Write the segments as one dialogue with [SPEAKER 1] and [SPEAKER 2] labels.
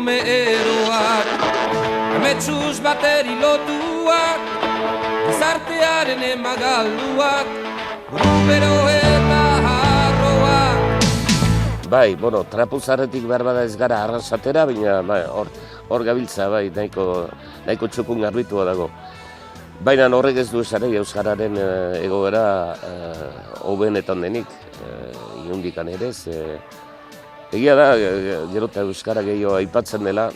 [SPEAKER 1] enume eroak, ametsuz bateri lotuak, gizartearen emagalduak, buru eta harroak.
[SPEAKER 2] Bai, trapuzarretik behar bada ez gara arrasatera, baina hor gabiltza, bai, nahiko txukun garbitua dago. Baina horrek ez du esare euskararen egoera hobenetan denik, inundikan ere. Egia da, gero eta euskara gehiago aipatzen dela,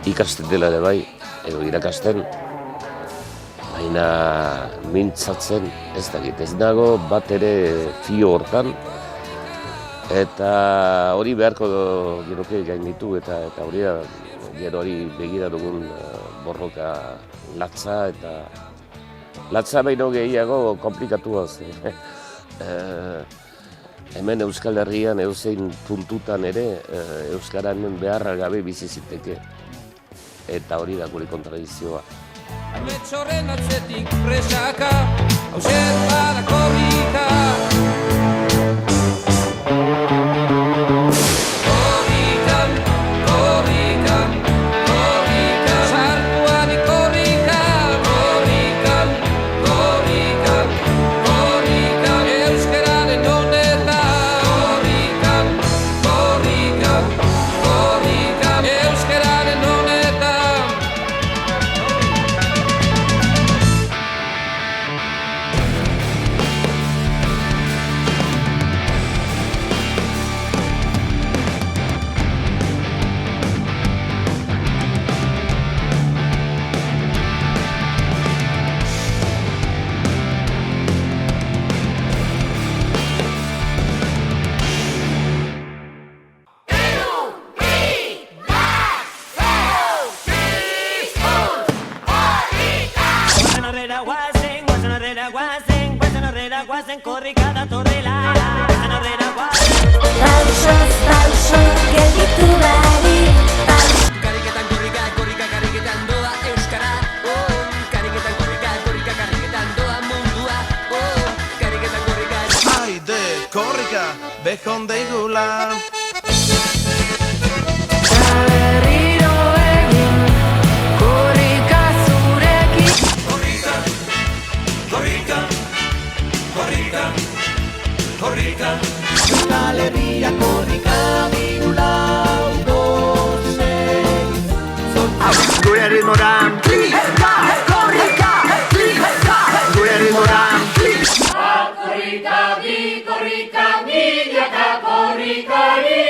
[SPEAKER 2] ikasten dela ere bai, edo irakasten. Baina mintzatzen ez dakit, ez nago bat ere fio hortan. Eta hori beharko geroke gainditu eta hori da gero hori begira dugun borroka latza eta latza baino gehiago komplikatua zen. Hemen Euskal Herrian edozein puntutan ere euskararen beharra gabe bizi ziteke. Eta hori da gure kontradizioa.
[SPEAKER 1] Ametxorren atzetik presaka, hauser bada korrika.
[SPEAKER 3] Gelditu barik
[SPEAKER 1] Kariketan korrika, kariketan doa euskara. Kariketan korrika, kariketan doa mundua. Kariketan korrika.
[SPEAKER 4] Haide, korrika, behon deigula.
[SPEAKER 3] Berriro egin korrika zurekin.
[SPEAKER 4] Korrika, korrika, korrika, korrika. Euskal Herria korrika, birulau gozei. Gure ritmoran, korrika, gure ritmoran.
[SPEAKER 5] Korrika, bi korrika, milaka korrikari.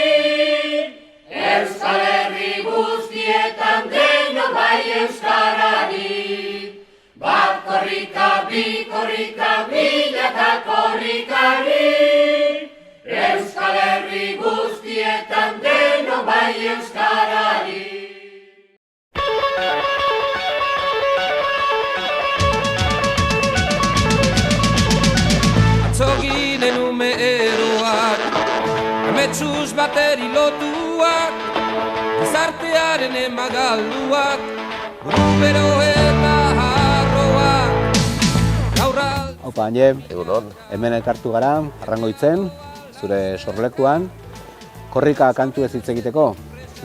[SPEAKER 5] Euskal Herri guztietan deno bai euskarari. Bat korrika, bi korrika, milaka korrikari. Euskal Herri guztietan deno bai euskarari.
[SPEAKER 1] Atzogin enume eroak, ametsuz bateri lotuak, gizartearen emagalduak, buru eta harroak. Gaurral
[SPEAKER 6] Haupa, Anje,
[SPEAKER 2] Egunon.
[SPEAKER 6] hemen elkartu gara, Arrangoitzen, zure sorlekuan. Korrika kantu ez hitz egiteko,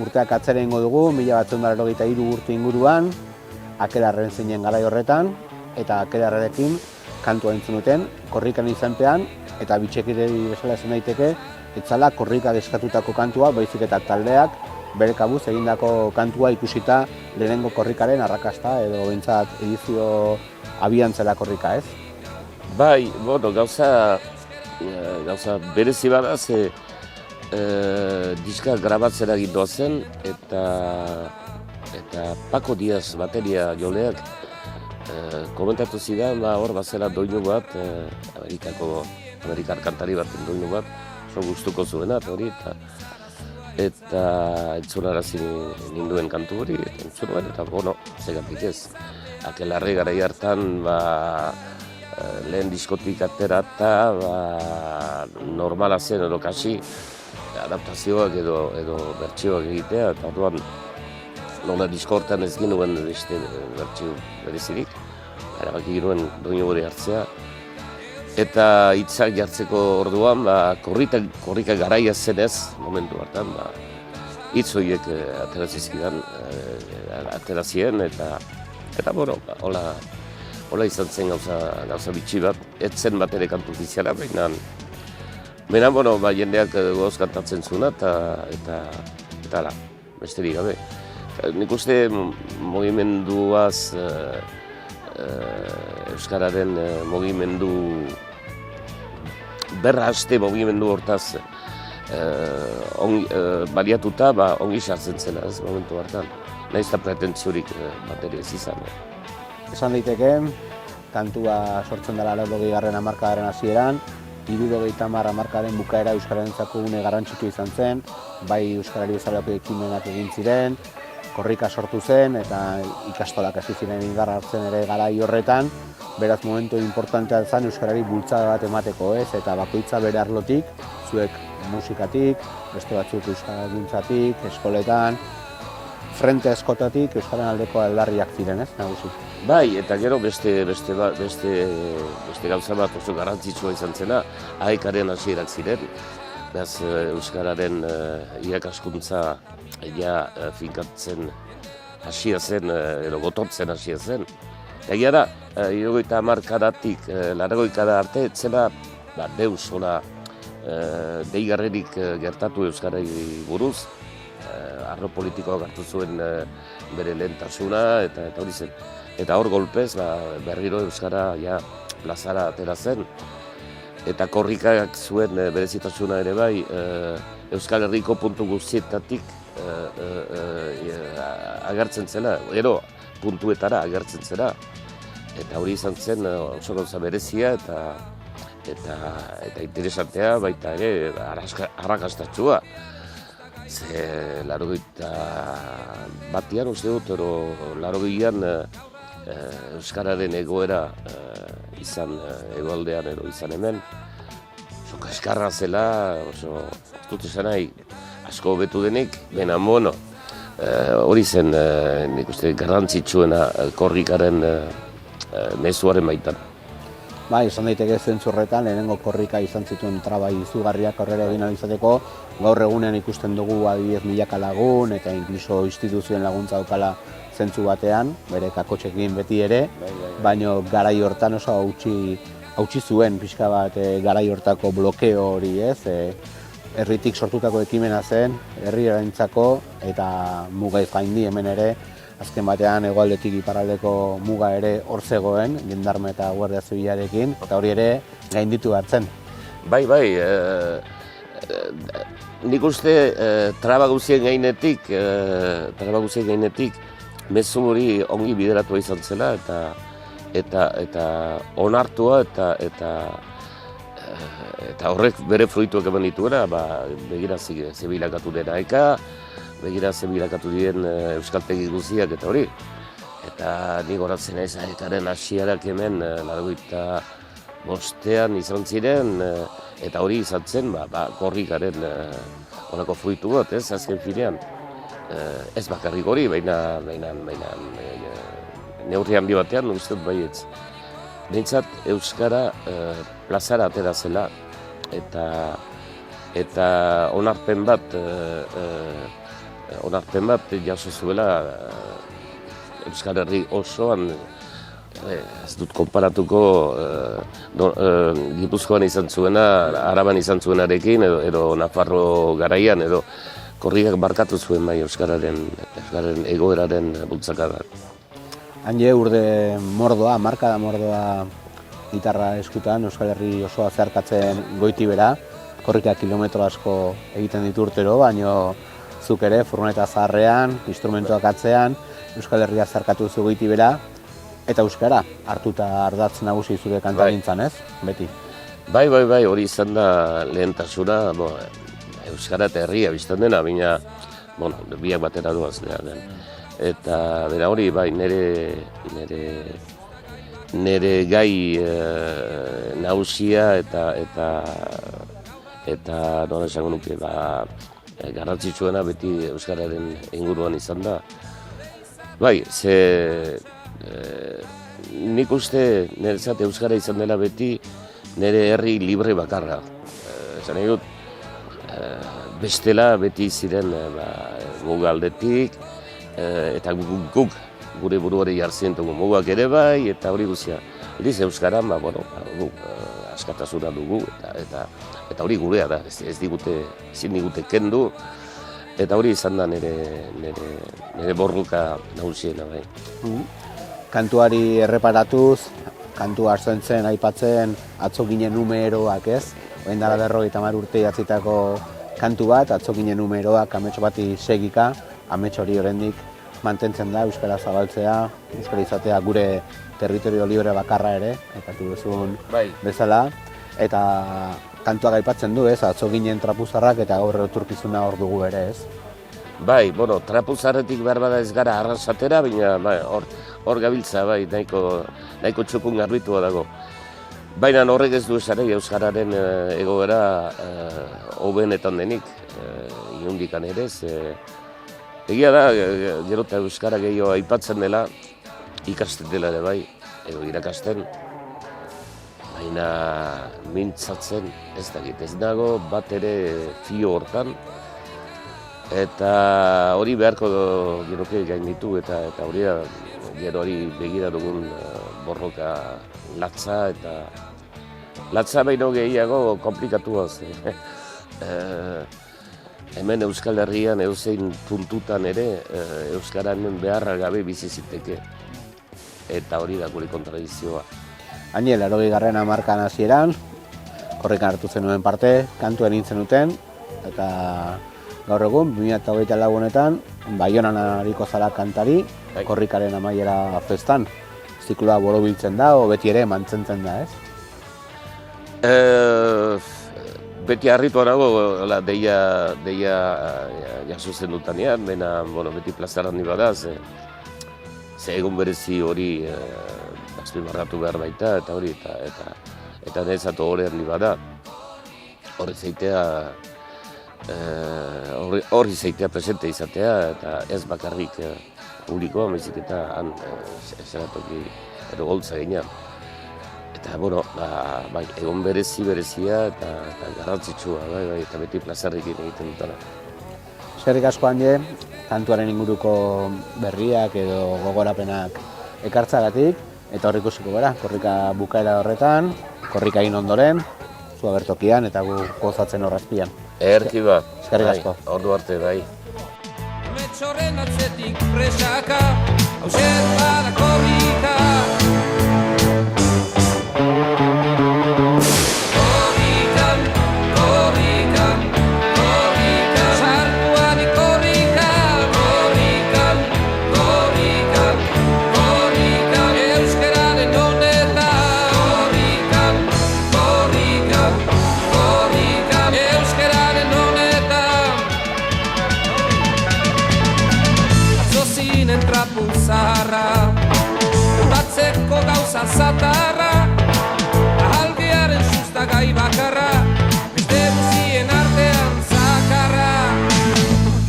[SPEAKER 6] urteak atzera ingo dugu, 1983 urte inguruan, akelarren zinen garai horretan, eta akelarrekin kantua entzun duten, korrikan izenpean, eta bitxekire bezala esan daiteke, etzala korrika deskatutako kantua, baizik eta taldeak bere kabuz egindako kantua ikusita lehenengo korrikaren arrakasta edo behintzat edizio abian zela korrika, ez?
[SPEAKER 2] Bai, gauza berezi bada, ze diska grabatzera gindoa zen, eta Paco Diaz bateria joleak komentatu zidan, hor bazela doinu bat, Amerikar kantari baten doinu bat, oso gustuko zuena, hori, eta entzunarazi ninduen kantu hori, entzunuen, eta zegatik ez. Akelarre garai hartan, lehen diskotik atera eta normala zen edo kasi adaptazioak edo bertsioak egitea, eta orduan nola disko hortan ez ginuen beste bertsio berezirik, erabaki ginuen doinu hori hartzea. Eta hitzak jartzeko orduan, korrika garaia zenez, momentu hartan, hitz horiek aterazien eta bueno, hola izan zen gauza bitxi bat, ez zen bat ere kantu ofiziala, baina bueno, jendeak goz kantatzen zuna eta hala, besterik gabe. Nik uste mugimenduaz, euskararen mugimendu, berra haste mugimendu hortaz baliatuta, ongi sartzen zela ez momentu hartan. Nahiz eta pretentziorik bat ere ez izan.
[SPEAKER 6] Esan daiteke, kantua sortzen dela 80. hamarkadaren hasieran, 70 hamarkadaren bukaera euskararentzako une garrantzitsua izan zen, bai euskarari bezalako ekimenak egin ziren, korrika sortu zen eta ikastolak hasi ziren indarra hartzen ere garai horretan, beraz momentu importantea zen euskarari bultzada bat emateko, ez? Eta bakoitza bere arlotik, zuek musikatik, beste batzuk euskaragintzatik, eskoletan, frente askotatik euskaren aldeko aldarriak ziren, ez? Nagusi.
[SPEAKER 2] Bai, eta gero beste gauza bat oso garrantzitsua izan zena, AEK-aren hasierak ziren. Beraz, euskararen irakaskuntza finkatzen hasia zen, edo gotortzen hasia zen. Egia da, 70 hamarkadatik 80 arte, ez zela deus hola deigarrerik gertatu euskarari buruz. Arlo politikoak hartu zuen bere lehentasuna eta hori zen. Eta hor golpez, berriro euskara plazara atera zen. Eta korrikak zuen berezitasuna ere bai, Euskal Herriko puntu guztietatik agertzen zela, gero puntuetara agertzen zela. Eta hori izan zen oso gauza berezia eta interesantea baita ere arrakastatsua. Ze 81 uste dut, 80an euskararen egoera izan egoaldean edo izan hemen. Oso kaskarra zela, oso ez dut esan nahi asko hobetu denik, baina mono. Hori zen nik uste garrantzitsuena korrikaren mezuaren baitan.
[SPEAKER 6] Bai, esan daiteke zentzu horretan, lehenengo korrika izan zituen traba izugarriak aurrera egin ahal izateko, gaur egunean ikusten dugu adibidez milaka lagun eta inkluso instituzioen laguntza daukala zentzu batean, bere kakotxekin beti ere, baina garai hortan oso hautsi zuen pixka bat garai hortako blokeo hori, ez? Herritik sortutako ekimena zen, herriarentzako eta mugaiz gaindi hemen ere, azken batean hegoaldetik iparraldeko muga ere hor zegoen, gendarme eta guardia zibilarekin, eta hori ere gainditu hartzen.
[SPEAKER 2] Bai, nik uste traba guztien gainetik, mezu hori ongi bideratua izan zela eta onartua eta horrek bere fruituak eman dituena, begira zebilakatu dena eka, begira zebilakatu diren euskaltegi guztiak eta hori. Eta nik horatzen ez AEK-aren hasiarak hemen 85ean izan ziren, eta hori izan zen korrikaren honako fruitu bat, ez, azken finean. Ez bakarrik hori, baina neurri handi batean, uste dut baietz. Behintzat euskara plazara atera zela, eta onarpen bat jaso zuela Euskal Herri osoan, ez dut konparatuko Gipuzkoan izan zuena, Araban izan zuenarekin, edo Nafarro garaian, edo korrikak barkatu zuen bai Euskararen egoeraren bultzakada.
[SPEAKER 6] Hanje urde mordoa, markada mordoa gitarra eskutan, Euskal Herri osoa zeharkatzen goitibera, korrika kilometro asko egiten ditu urtero, baino zuk ere furgoneta zaharrean, instrumentuak atzean, Euskal Herria zeharkatu zu goitibera, eta euskara hartuta ardatz nagusi zure kantagintzan, ez? Beti.
[SPEAKER 2] Bai, hori izan da lehentasuna, euskara eta herria biztan dena, baina, biak batera duaz. Eta bera hori, bai, nire gai nagusia eta nola esango nuke, garrantzitsuena beti euskararen inguruan izan da. Bai, nik uste niretzat euskara izan dela beti nire herri libre bakarra. Esan nahi dut, bestela beti ziren muga aldetik, eta guk gure buruari jartzen dugu mugak ere bai, eta hori guztia. Ediz euskaran, guk askatasuna dugu, eta hori gurea da, ezin digute kendu, eta hori izan da nire borruka nagusiena bai.
[SPEAKER 6] Kantuari erreparatuz, kantu hartzen zen, aipatzen, atzo ginen numeroak ez? Orain dela 50 urte idatzitako kantu bat, atzo ginen numeroak, amets bati segika, amets hori oraindik mantentzen da, euskara zabaltzea, euskara izatea gure territorio libre bakarra ere, aipatu duzun bezala, eta kantuak aipatzen du ez, atzo ginen trapuzarrak eta gaur etorkizuna hor dugu ere ez?
[SPEAKER 2] Bai, trapuzarretik behar bada ez gara arrasatera, baina hor gabiltza, bai, nahiko txukun garbitua dago. Baina horrek ez du esare euskararen egoera hobenetan denik, inundikan ere, egia da, gero eta euskara gehiago aipatzen dela, ikasten dela ere bai, edo irakasten, baina mintzatzen ez dakit, ez dago bat ere fio hortan, eta hori beharko geroke gainditu eta hori da gero hori begira dugun borroka latza eta latza baino gehiago komplikatua hemen Euskal Herrian edozein puntutan ere euskaranen beharra gabe bizi ziteke eta hori da gure kontradizioa.
[SPEAKER 6] Aniel, 80. hamarkadan hasieran, korrikan hartu zenuen parte, kantuan nintzen duten, eta gaur egun, 2024 honetan, Baionan ariko zara kantari, korrikaren amaiera festan. Zikloa borobiltzen da, o beti ere mantzentzen da, ez?
[SPEAKER 2] Beti harritua nago, deia jaso zen dutanean, baina beti plazara handi bada, ze egun berezi hori azpimarratu behar baita, eta hori, eta nezatu hori handi bada, hori zeitea, hori zeitea presente izatea, eta ez bakarrik publikoa, maizik eta han eseratoki edo goltza ginean. Eta, bai, egon berezia eta garrantzitsua, bai, eta beti plazarrekin egiten dutana.
[SPEAKER 6] Eskerrik asko handi, kantuaren inguruko berriak edo gogorapenak ekartzagatik, eta hor ikusiko gara, korrika bukaera horretan, korrika egin ondoren, zu agertokian eta gu gozatzen horrazpian.
[SPEAKER 2] Erki ba,
[SPEAKER 6] eskerrik asko.
[SPEAKER 2] Ordu arte, bai.
[SPEAKER 1] Metxorren atzetik presaka, hauser bada korrika. Korrikan, korrikan, korrikan, sartuari korrika. Korrikan, korrikan, korrikan, euskararen honetan. Korrikan, korrikan, korrikan, euskararen honetan. Atzo zinen trapuzarra, botatzeko gauza zatarra, ahalgearen sustagai bakarra, beste guzien artean zakarra.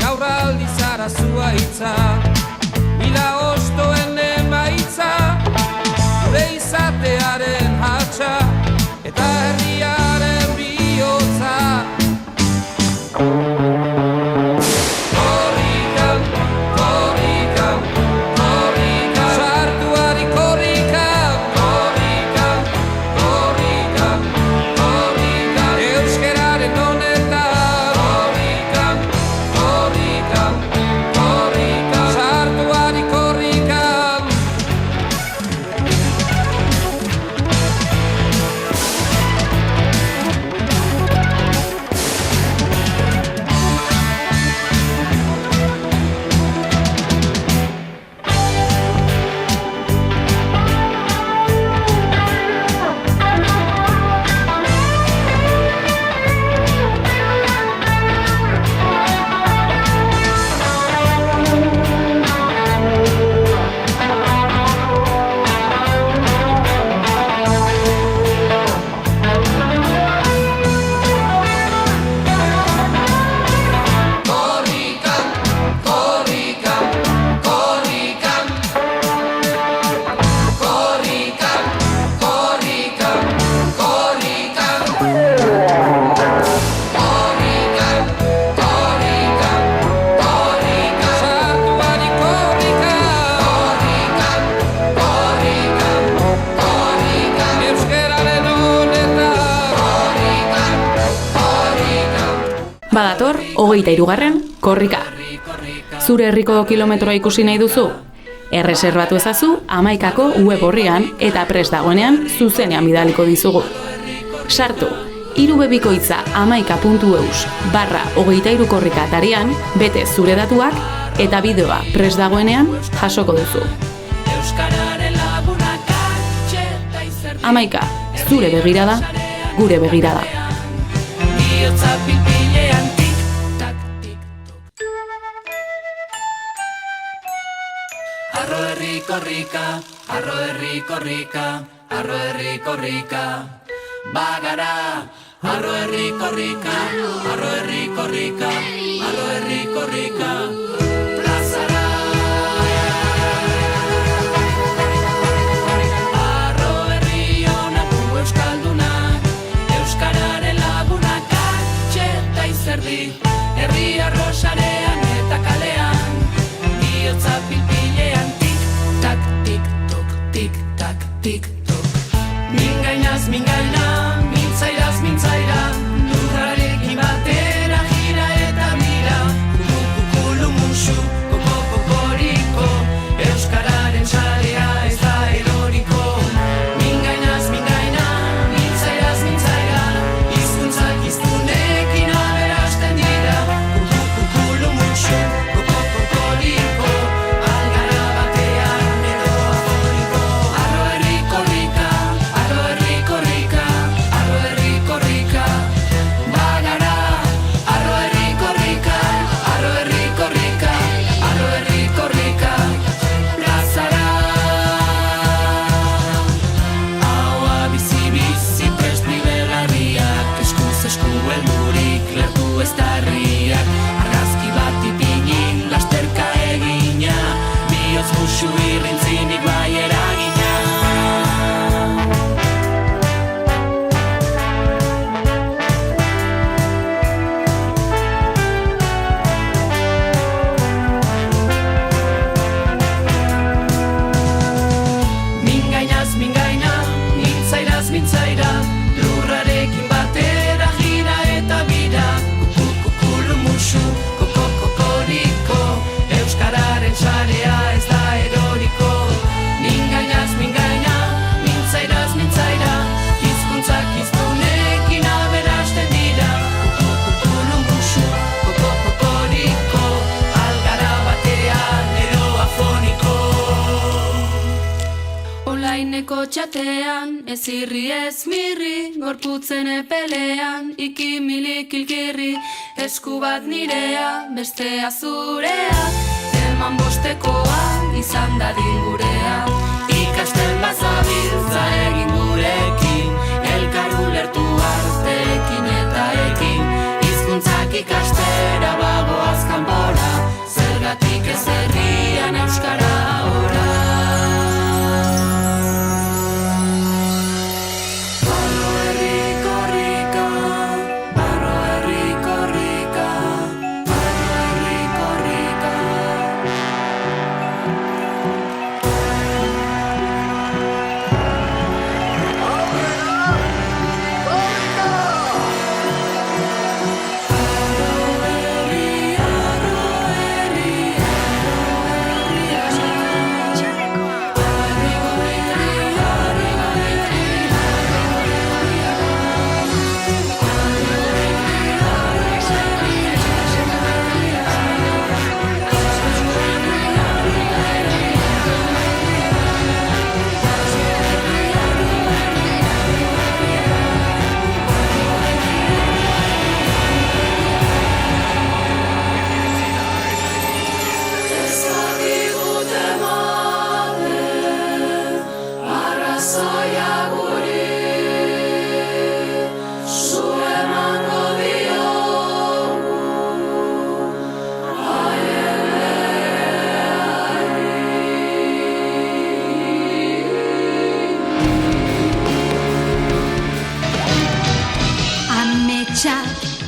[SPEAKER 1] Gaur aldi zara zua hitza, mila ostoen emaitza, gure izatearen hatxa, eta herriaren bihotza. Korrikan, korrikan, korrikan, sartuari korrikan. Korrikan, korrikan, korrikan, euskararen honetan. Korrikan, korrikan, korrikan, sartuari korrikan.
[SPEAKER 7] 23. korrika. Zure herriko kilometroa ikusi nahi duzu? Erreserbatu ezazu Amaikako web orrian eta prest dagoenean zuzenean bidaliko dizugu. Sartu, irubebikoitza amaika.eus/23 korrika atarian, bete zure datuak eta bideoa prest dagoenean jasoko duzu. Amaika, zure begirada, gure begirada.
[SPEAKER 4] Arro herri korrika, arro herri korrika, arro herri korrika. Bagara, arro herri korrika, arro herri korrika, arro herri korrika. Plazara. Arro herri honako euskaldunak, euskararen lagunak atxeta izerdi. Herri arrosarean eta kalean, bihotza pilpilean tik-tak, tik-tok, tik-tak, tik-tok. Mingainaz, mingaina, mintzairaz, mintzaira, lurrarekin batera gira eta mira. Kukukulu musu, kokoriko, euskararen txalea ez da eroriko. Mingainaz, mingaina, mintzairaz, mintzaira, hizkuntzak hiztunekin aberasten dira. Kukukulu musu, kokoriko, algara batean edo aforiko. Arro herri korrika, arro herri korrika, arro herri korrika. Bagara, arro herri korrika, arro herri korrika, arro herri korrika. Plazara. Haua bizi-bizi prest bibelarriak, eskuz esku heldurik lertu ez darriak. Argazki bat ipinin, lasterka egina, bihotz musu irrintzinik bai eragina. Mingainaz, mingaina, mintzairaz, mintzaira, lurrarekin batera gira eta bira. Kukukulu musu, kokoriko, euskararen txarea ez da eroriko. Mingainaz, mingaina, mintzairaz, mintzaira, hizkuntzak hiztunekin aberasten dira. Kukukulu musu, kokoriko, algara batean edo afoniko.
[SPEAKER 8] Olaineko txatean, ez irri ez mirri, gorputzen epelean, ikimili kilkirri, esku bat nirea, bestea zurea, eman bostekoa, izan dadin gurea. Ikasten bazabiltza egin gurekin, elkar ulertu arteekin eta ekin, hizkuntzak ikastera bagoaz kanpora, zergatik ez herrian euskara ora. Arro herri korrika, arro herri korrika, arro herri korrika.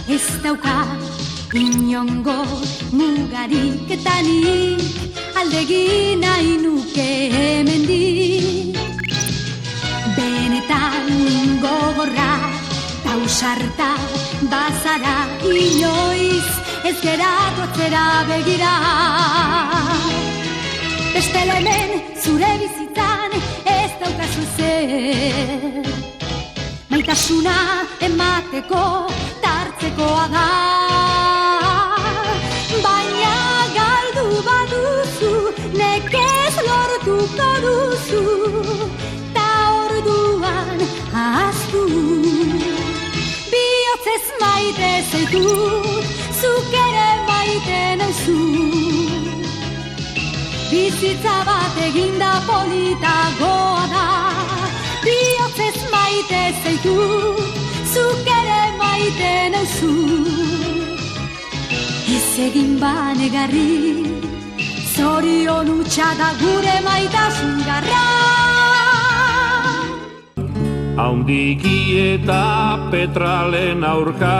[SPEAKER 3] ez dauka inongo mugarik eta nik aldegin nahi nuke hemendik. Benetan gogorra tausarta bazara inoiz ez geratu atzera begira. Bestela hemen zure bizitzan ez daukazu zer. Maitasuna emateko tartzekoa da. Baina galdu baduzu, nekez lortuko duzu. Ta orduan ahaztu. Bihotzez maite zaitut, zuk ere maite nauzu. Bizitza bat eginda politagoa da. Bihotzez maite zaitut, zuk ere maite nauzu. Ez egin banegarri, zorion hutsa da gure maitasun garra.
[SPEAKER 9] Haundiki eta petralen aurka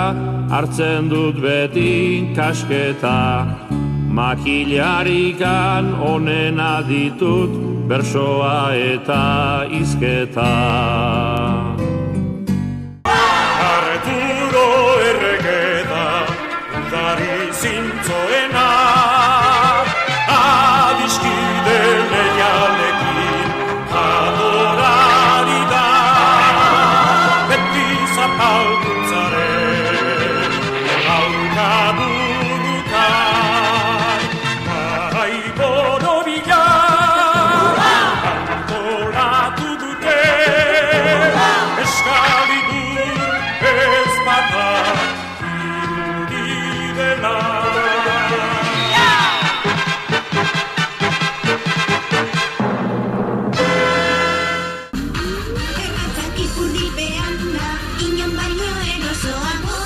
[SPEAKER 9] hartzen dut beti kasketa. Makilarikan onena ditut bersoa eta hizketa. Arturo erreketa, udari zintzoena, adiskide leialekin adorari da, beti zapalkuntzaren aurka burukan, aiboro bilan antolatu dute, eskalidur ez bata irudi dela.
[SPEAKER 10] Erratzak ipurdipean da, inon baino erosoago.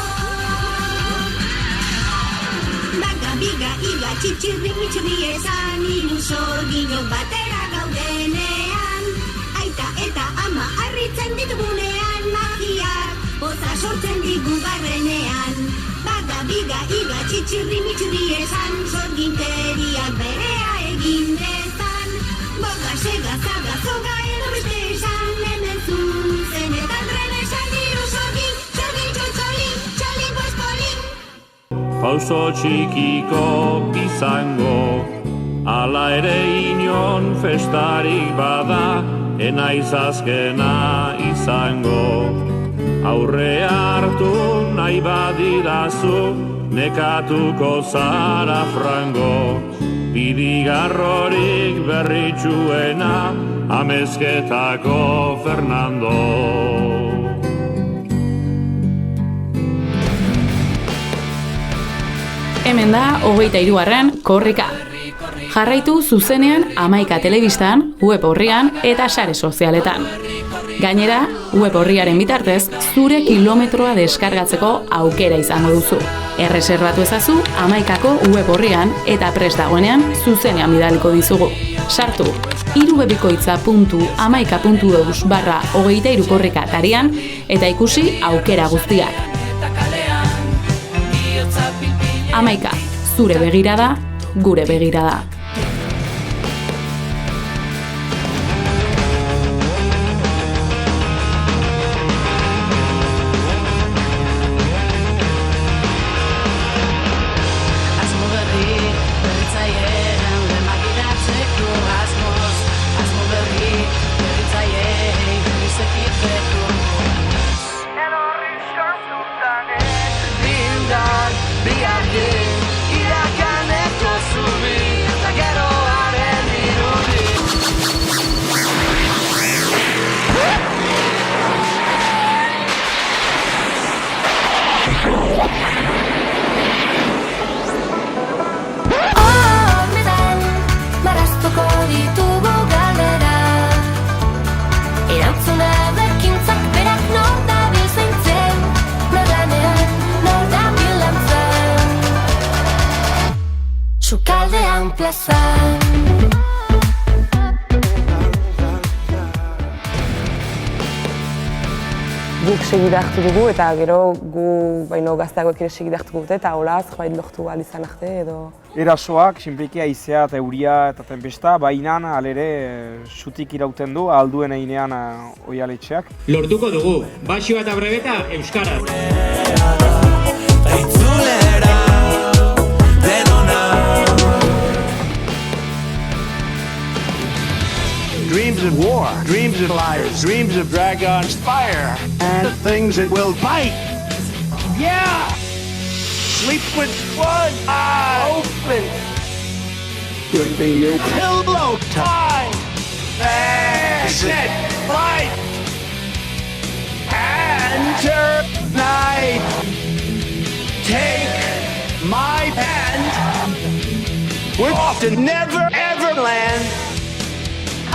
[SPEAKER 10] Baga, biga, iga, txitxirri, mitxirri esan, hiru sorgilo batera gaudenean. Aita eta ama harritzen ditugunean, magiak poza sortzen digu barrenean. Baga, biga, iga, txitxirri, mitxirri esan, sorginteriak berea egin dezan. Boga, sega, zaga, zoga, edo beste esan, hemen zuzenetan trenesan diru sorgin, sorgin txotxolin, txolin pospolin.
[SPEAKER 9] Pauso txikiko izango, ala ere inon festarik bada, enaiz azkena izango. Aurre hartu nahi badidazu, nekatuko zara frango. Bidigarrorik berritxuena, amezketako Fernando.
[SPEAKER 7] Hemen da 23. korrika. Jarraitu zuzenean 11 telebistan, web orrian eta sare sozialetan. Gainera, web orriaren bitartez, zure kilometroa deskargatzeko aukera izango duzu. Erreserbatu ezazu 11ko web orrian eta prest dagoenean zuzenean bidaliko dizugu. Sartu irubebikoitza.11.eus/23 korrika atarian eta ikusi aukera guztiak. 11, zure begirada, gure begirada.
[SPEAKER 8] Sukaldean plazan.
[SPEAKER 11] Guk segida hartu dugu eta gero gu baino gazteagoek ere segida hartuko dute eta holaz joait lortu ahal izan arte edo.
[SPEAKER 12] Erasoak, sinpleki haizea eta euria eta tempesta, bainan alere sutik irauten du alduen einean oialetxeak.
[SPEAKER 13] Lortuko dugu, baxioa eta brebeta euskaraz. dreams of war, dreams of liars, dreams of dragons, fire, and things that will bite. Yeah! Sleep with one eye open. Could be your pillow time. Exit light. Enter night. Take my hand. We're off to Never Ever Land.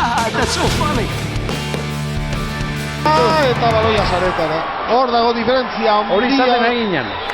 [SPEAKER 13] Ah, that's so funny.
[SPEAKER 14] Eta baloia zaretara. Hor dago diferentzia.
[SPEAKER 15] Hori zaten eginen.